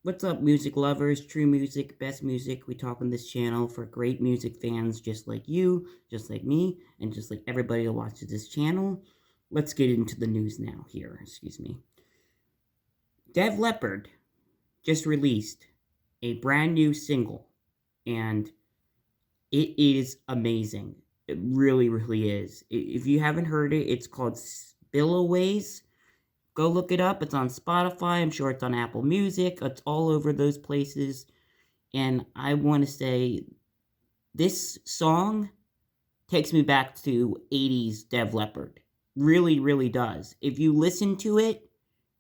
What's up, music lovers? True music, best music. We talk on this channel for great music fans just like you, just like me, and just like everybody who watches this channel. Let's get into the news now here. Excuse me. Dev Leppard just released a brand new single, and it is amazing. It really, really is. If you haven't heard it, it's called Spillways. Go look it up. It's on Spotify. I'm sure it's on Apple Music. It's all over those places. And I want to say this song takes me back to 80s Dev Leppard. Really, really does. If you listen to it,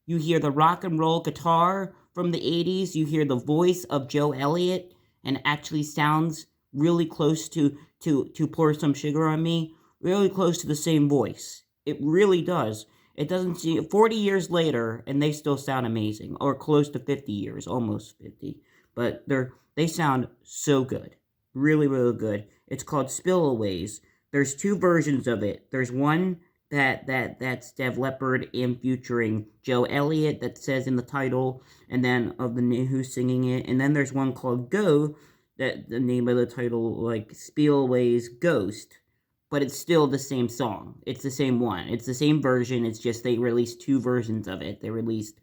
you hear the rock and roll guitar from the 80s. You hear the voice of Joe Elliott, and it actually sounds really close to Pour Some Sugar on Me. Really close to the same voice. It really does. It doesn't seem 40 years later, and they still sound amazing, or close to 50 years, almost 50. But they sound so good, really, really good. It's called Spillways. There's two versions of it. There's one that's Dev Leppard and featuring Joe Elliott that says in the title, and then of the name who's singing it. And then there's one called Go, that the name of the title like Spillways Ghost. But it's still the same song. It's the same one. It's the same version. It's just they released two versions of it. They released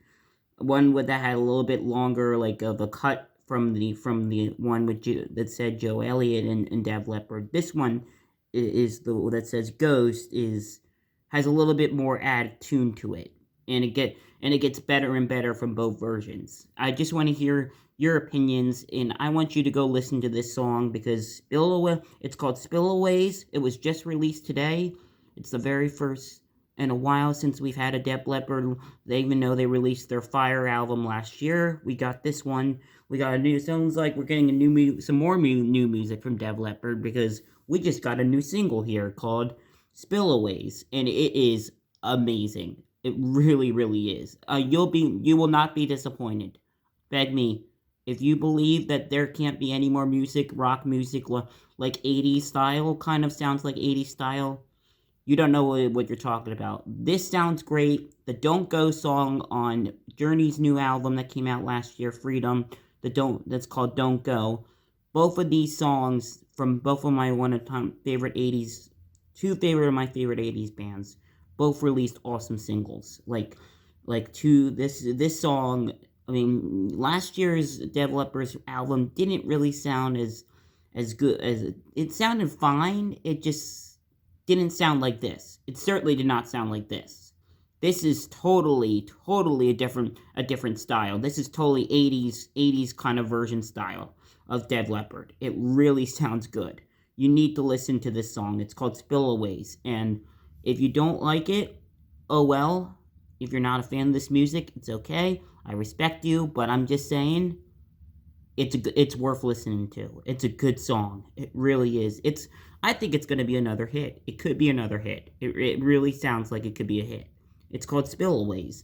one that had a little bit longer, like of a cut from the one with that said Joe Elliott and Dev Leppard. This one is the that says Ghost has a little bit more added tune to it, and it gets better and better from both versions. I just want to hear your opinions, and I want you to go listen to this song because it's called Spillways. It was just released today. It's the very first in a while since we've had a Dev Leppard. They even know they released their Fire album last year. We got this one. We got a new. Sounds like we're getting some more new music from Dev Leppard because we just got a new single here called Spillways, and it is amazing. It really, really is. You will not be disappointed. Beg me. If you believe that there can't be any more music, rock music, like 80s style, kind of sounds like 80s style, you don't know what you're talking about. This sounds great. The Don't Go song on Journey's new album that came out last year, Freedom, that's called Don't Go. Both of these songs from both of my favorite 80s, two favorite of my favorite 80s bands, both released awesome singles. This song, I mean, last year's Dev Leppard's album didn't really sound as good as it sounded fine. It just didn't sound like this. It certainly did not sound like this. This is totally a different style. This is totally 80s kind of version style of Dev Leppard. It really sounds good. You need to listen to this song. It's called Spillways, and if you don't like it, oh well. If you're not a fan of this music, it's okay. I respect you, but I'm just saying, it's worth listening to. It's a good song. It really is. I think it's gonna be another hit. It could be another hit. It really sounds like it could be a hit. It's called Spillways.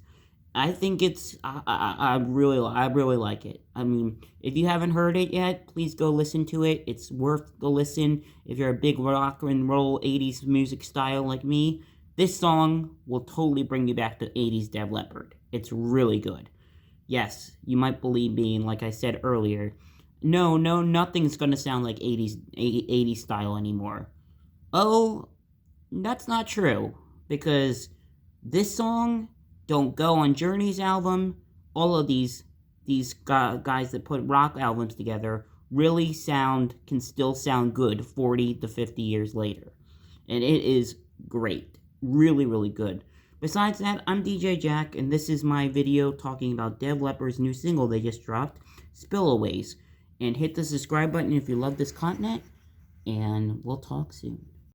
I think I really like it. I mean, if you haven't heard it yet, please go listen to it. It's worth the listen. If you're a big rock and roll 80s music style like me, this song will totally bring you back to 80s Dev Leppard. It's really good. Yes, you might believe me, and like I said earlier, no, nothing's gonna sound like 80s style anymore. Oh, that's not true, because this song, Don't Go on Journey's album, all of these guys that put rock albums together really can still sound good 40 to 50 years later. And it is great. Really, really good. Besides that, I'm DJ Jack, and this is my video talking about Dev Leppard's new single they just dropped, Spillways. And hit the subscribe button if you love this content, and we'll talk soon.